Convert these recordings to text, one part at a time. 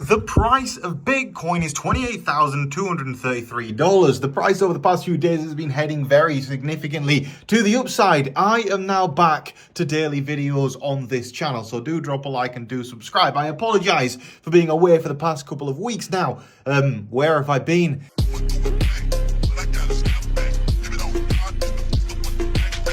The price of Bitcoin is $28,233. The price over the past few days has been heading very significantly to the upside. I am now back to daily videos on this channel, so do drop a like and do subscribe. I apologize for being away for the past couple of weeks now. Where have I been?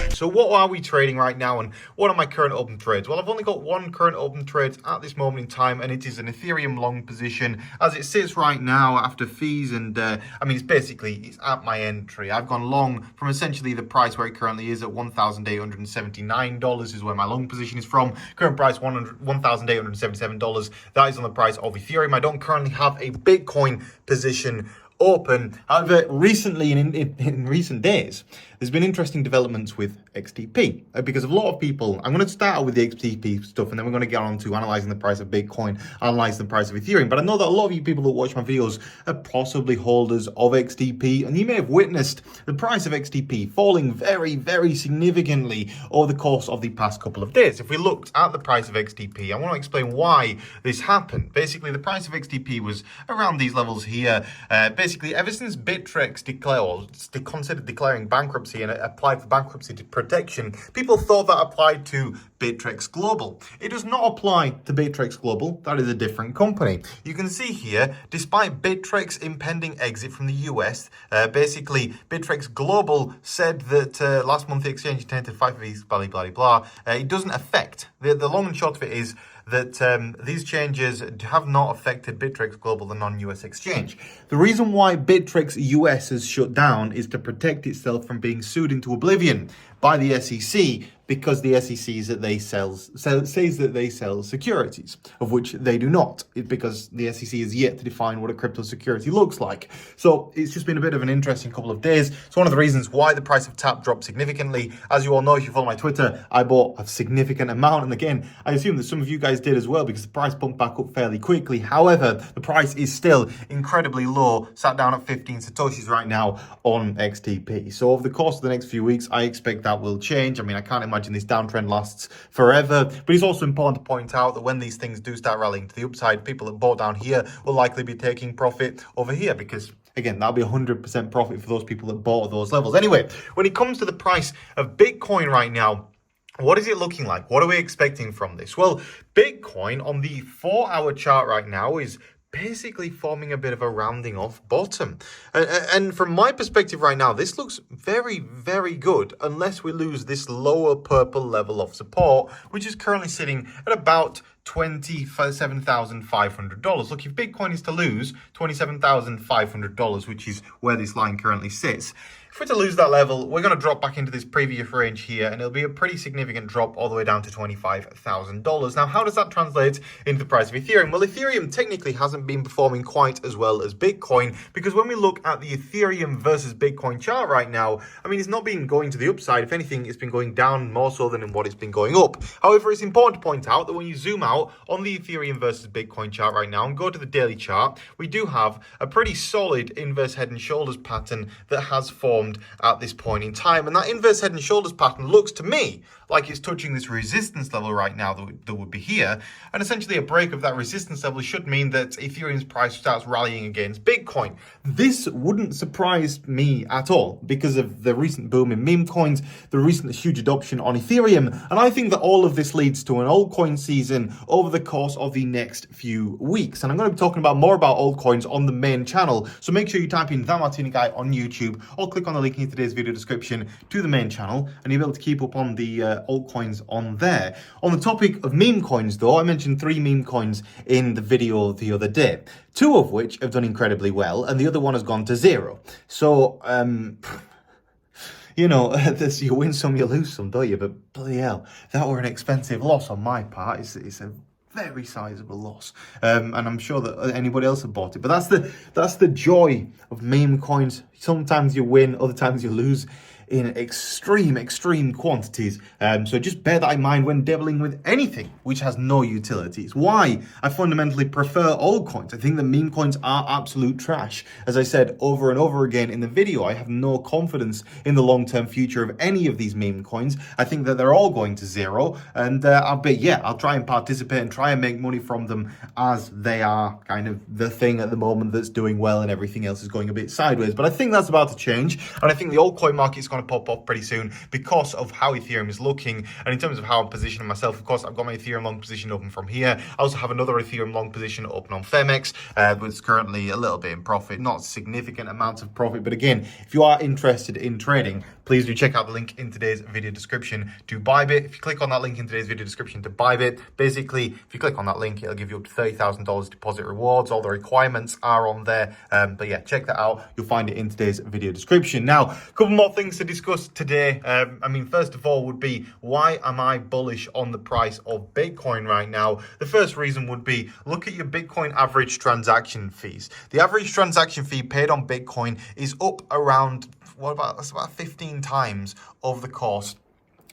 So what are we trading right now, and what are my current open trades? Well, I've only got one current open trade at this moment in time, and it is an Ethereum long position as it sits right now after fees. And it's at my entry. I've gone long from essentially the price where it currently is at $1,879 is where my long position is from. Current price $1,877. That is on the price of Ethereum. I don't currently have a Bitcoin position open. However, recently in recent days, there's been interesting developments with XTP because a lot of people, I'm going to start out with the XTP stuff and then we're going to get on to analyzing the price of Bitcoin, analyzing the price of Ethereum. But I know that a lot of you people that watch my videos are possibly holders of XTP, and you may have witnessed the price of XTP falling very, very significantly over the course of the past couple of days. If we looked at the price of XTP, I want to explain why this happened. Basically, the price of XTP was around these levels here. Basically, ever since Bittrex considered declaring bankruptcy and applied for bankruptcy protection, people thought that applied to Bittrex Global. It does not apply to Bittrex Global. That is a different company. You can see here, despite Bittrex impending exit from the US, basically Bittrex Global said that last month the exchange intended 5 fees, blah, blah, blah. It doesn't affect. The long and short of it is that these changes have not affected Bittrex Global, the non-US exchange. The reason why Bittrex US has shut down is to protect itself from being sued into oblivion by the SEC, because the SEC says that they sell securities, of which they do not. It's because the SEC is yet to define what a crypto security looks like. So it's just been a bit of an interesting couple of days. It's one of the reasons why the price of TAP dropped significantly. As you all know, if you follow my Twitter, I bought a significant amount. And again, I assume that some of you guys did as well, because the price pumped back up fairly quickly. However, the price is still incredibly low, sat down at 15 Satoshis right now on XTP. So over the course of the next few weeks, I expect that will change. I mean, I can't imagine this downtrend lasts forever, but it's also important to point out that when these things do start rallying to the upside, people that bought down here will likely be taking profit over here, because again, that'll be 100% profit for those people that bought at those levels. Anyway, when it comes to the price of Bitcoin right now, what is it looking like? What are we expecting from this? Well, Bitcoin on the 4-hour chart right now is basically forming a bit of a rounding off bottom. And from my perspective right now, this looks very, very good unless we lose this lower purple level of support, which is currently sitting at about $27,500. Look, if Bitcoin is to lose $27,500, which is where this line currently sits, if we're to lose that level, we're going to drop back into this previous range here, and it'll be a pretty significant drop all the way down to $25,000. Now, how does that translate into the price of Ethereum? Well, Ethereum technically hasn't been performing quite as well as Bitcoin, because when we look at the Ethereum versus Bitcoin chart right now, I mean, it's not been going to the upside. If anything, it's been going down more so than in what it's been going up. However, it's important to point out that when you zoom out on the Ethereum versus Bitcoin chart right now and go to the daily chart, we do have a pretty solid inverse head and shoulders pattern that has formed at this point in time. And that inverse head and shoulders pattern looks to me like it's touching this resistance level right now that would be here. And essentially a break of that resistance level should mean that Ethereum's price starts rallying against Bitcoin. This wouldn't surprise me at all because of the recent boom in meme coins, the recent huge adoption on Ethereum. And I think that all of this leads to an altcoin season over the course of the next few weeks. And I'm going to be talking more about altcoins on the main channel. So make sure you type in That Martini Guy on YouTube, or click on the link in today's video description to the main channel, and you'll be able to keep up on the altcoins on there. On the topic of meme coins though, I mentioned 3 meme coins in the video the other day, 2 of which have done incredibly well, and the other one has gone to 0. So, you know, you win some, you lose some, don't you? But bloody hell, that were an expensive loss on my part. It's a very sizable loss, and I'm sure that anybody else had bought it. But that's the joy of meme coins. Sometimes you win, other times you lose. in extreme quantities. So just bear that in mind when dabbling with anything which has no utility. It's why I fundamentally prefer altcoins. I think that meme coins are absolute trash. As I said over and over again in the video, I have no confidence in the long-term future of any of these meme coins. I think that they're all going to zero, and I'll try and participate and try and make money from them as they are kind of the thing at the moment that's doing well and everything else is going a bit sideways. But I think that's about to change, and I think the altcoin market is going to pop off pretty soon because of how Ethereum is looking. And in terms of how I'm positioning myself, of course, I've got my Ethereum long position open from here. I also have another Ethereum long position open on PHEMEX, it's currently a little bit in profit, not significant amounts of profit. But again, if you are interested in trading, please do check out the link in today's video description to BYBIT. If you click on that link in today's video description to BYBIT, basically, if you click on that link, it'll give you up to $30,000 deposit rewards. All the requirements are on there. But yeah, check that out. You'll find it in today's video description. Now, a couple more things to discuss today. First of all would be, why am I bullish on the price of Bitcoin right now? The first reason would be, look at your Bitcoin average transaction fees. The average transaction fee paid on Bitcoin is up around, that's about 15 times over the course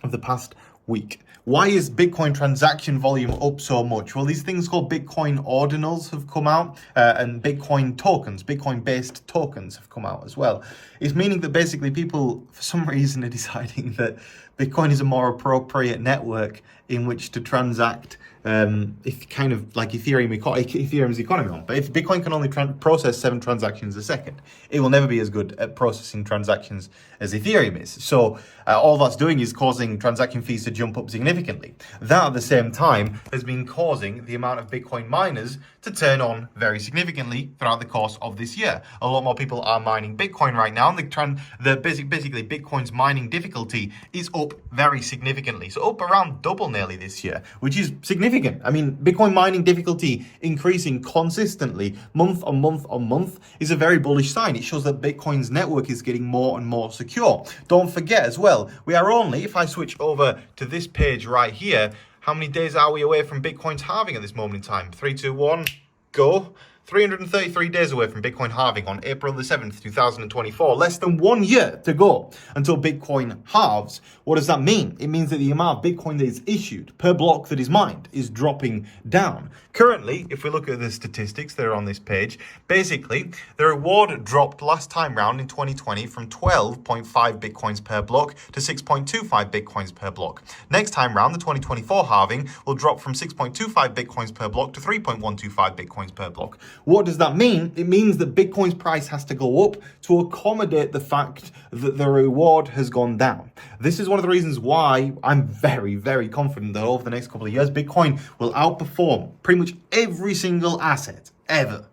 of the past week. Why is Bitcoin transaction volume up so much? Well, these things called Bitcoin ordinals have come out, and Bitcoin tokens, Bitcoin-based tokens have come out as well. It's meaning that basically people, for some reason, are deciding that Bitcoin is a more appropriate network in which to transact, if kind of like Ethereum's economy on. But if Bitcoin can only process 7 transactions a second, it will never be as good at processing transactions as Ethereum is. So all that's doing is causing transaction fees to jump up significantly. That at the same time has been causing the amount of Bitcoin miners to turn on very significantly throughout the course of this year. A lot more people are mining Bitcoin right now, and basically Bitcoin's mining difficulty is up very significantly. So up around double nearly this year, which is significant. I mean, Bitcoin mining difficulty increasing consistently month on month is a very bullish sign. It shows that Bitcoin's network is getting more and more secure. Don't forget as well, we are only, if I switch over to this page right here, how many days are we away from Bitcoin's halving at this moment in time? 3, 2, 1, go. 333 days away from Bitcoin halving on April the 7th, 2024. Less than 1 year to go until Bitcoin halves. What does that mean? It means that the amount of Bitcoin that is issued per block that is mined is dropping down. Currently, if we look at the statistics that are on this page, basically, the reward dropped last time round in 2020 from 12.5 Bitcoins per block to 6.25 Bitcoins per block. Next time round, the 2024 halving will drop from 6.25 Bitcoins per block to 3.125 Bitcoins per block. What does that mean? It means that Bitcoin's price has to go up to accommodate the fact that the reward has gone down. This is one of the reasons why I'm very confident that over the next couple of years, Bitcoin will outperform pretty much every single asset ever.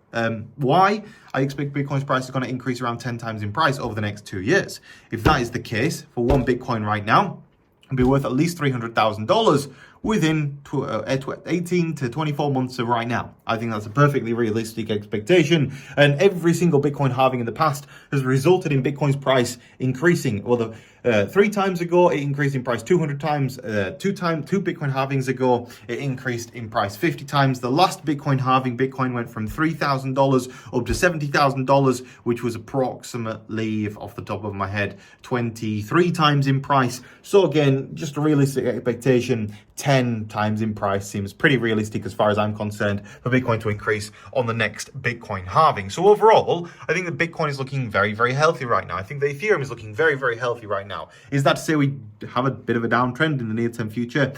Why? I expect Bitcoin's price is going to increase around 10 times in price over the next 2 years. If that is the case, for one Bitcoin right now, it'll be worth at least $300,000 within 18 to 24 months of right now. I think that's a perfectly realistic expectation. And every single Bitcoin halving in the past has resulted in Bitcoin's price increasing. Well, 3 times ago, it increased in price 200 times. 2 Bitcoin halvings ago, it increased in price 50 times. The last Bitcoin halving, Bitcoin went from $3,000 up to $70,000, which was approximately, off the top of my head, 23 times in price. So again, just a realistic expectation. 10 times in price seems pretty realistic as far as I'm concerned for Bitcoin to increase on the next Bitcoin halving. So overall, I think that Bitcoin is looking very healthy right now. I think the Ethereum is looking very healthy right now. Is that to say we have a bit of a downtrend in the near-term future?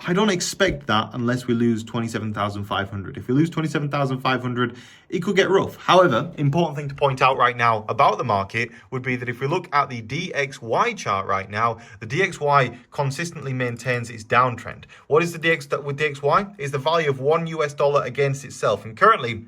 I don't expect that unless we lose 27,500. If we lose 27,500, it could get rough. However, important thing to point out right now about the market would be that if we look at the DXY chart right now, the DXY consistently maintains its downtrend. What is the DXY? Is the value of $1 against itself. And currently,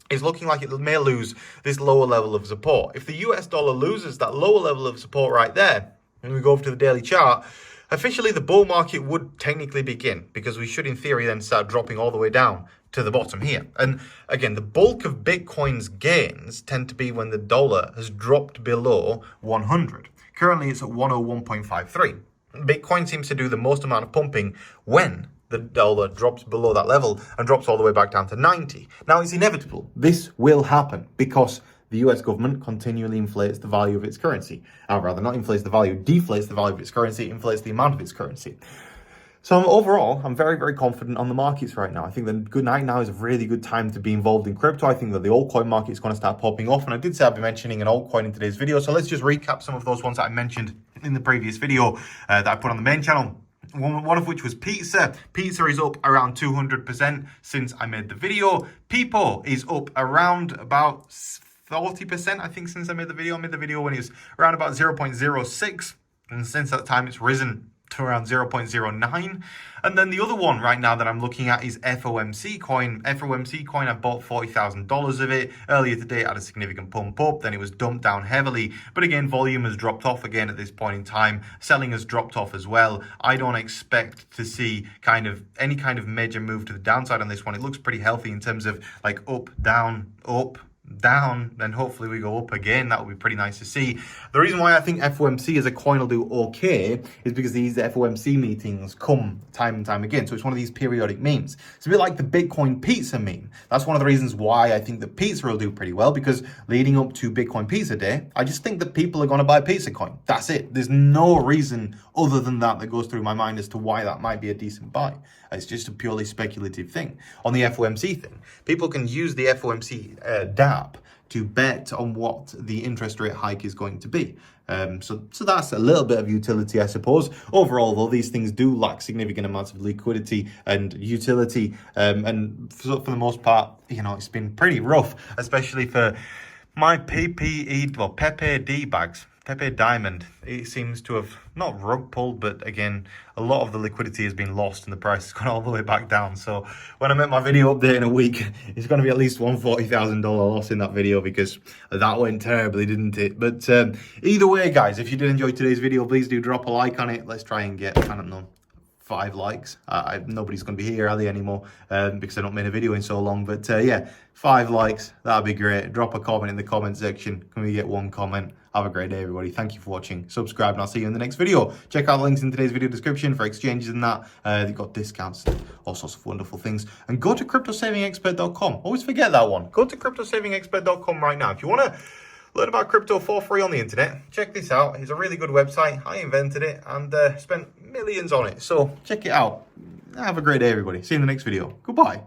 it's looking like it may lose this lower level of support. If the US dollar loses that lower level of support right there, and we go over to the daily chart, officially the bull market would technically begin, because we should in theory then start dropping all the way down to the bottom here. And again, the bulk of Bitcoin's gains tend to be when the dollar has dropped below 100. Currently it's at 101.53. Bitcoin seems to do the most amount of pumping when the dollar drops below that level and drops all the way back down to 90. Now, it's inevitable. This will happen because the US government continually inflates the value of its currency. Rather, not inflates the value, deflates the value of its currency, inflates the amount of its currency. So overall, I'm very, very confident on the markets right now. I think that right now is a really good time to be involved in crypto. I think that the altcoin market is going to start popping off. And I did say I'd be mentioning an altcoin in today's video. So let's just recap some of those ones that I mentioned in the previous video that I put on the main channel. One of which was pizza. Pizza is up around 200% since I made the video. Peepo is up around about 40%, I think, since I made the video. I made the video when it was around about 0.06. And since that time, it's risen to around 0.09. And then the other one right now that I'm looking at is FOMC coin. FOMC coin, I bought $40,000 of it. Earlier today, it had a significant pump up, then it was dumped down heavily. But again, volume has dropped off again at this point in time. Selling has dropped off as well. I don't expect to see any kind of major move to the downside on this one. It looks pretty healthy in terms of like up, down, then hopefully we go up again. That would be pretty nice to see. The reason why I think FOMC as a coin will do okay is because these FOMC meetings come time and time again. So it's one of these periodic memes. It's a bit like the Bitcoin pizza meme. That's one of the reasons why I think that pizza will do pretty well, because leading up to Bitcoin Pizza Day, I just think that people are going to buy pizza coin. That's it. There's no reason other than that goes through my mind as to why that might be a decent buy. It's just a purely speculative thing. On the FOMC thing, people can use the FOMC DApp to bet on what the interest rate hike is going to be. So that's a little bit of utility, I suppose. Overall, though, these things do lack significant amounts of liquidity and utility. And for the most part, it's been pretty rough, especially for my Pepe D bags. Pepe Diamond, it seems to have not rug pulled, but again, a lot of the liquidity has been lost and the price has gone all the way back down. So when I make my video update in a week, it's going to be at least one $40,000 loss in that video, because that went terribly, didn't it? But either way, guys, if you did enjoy today's video, please do drop a like on it. Let's try and get, 5 likes. Nobody's going to be here, are they, anymore? Because I don't make a video in so long. But yeah, 5 likes. That'd be great. Drop a comment in the comment section. Can we get 1 comment? Have a great day, everybody. Thank you for watching. Subscribe, and I'll see you in the next video. Check out the links in today's video description for exchanges and that. They've got discounts and all sorts of wonderful things. And go to cryptosavingexpert.com. Always forget that one. Go to cryptosavingexpert.com right now. If you want to learn about crypto for free on the internet, check this out. It's a really good website. I invented it and spent millions on it. So check it out. Have a great day, everybody. See you in the next video. Goodbye.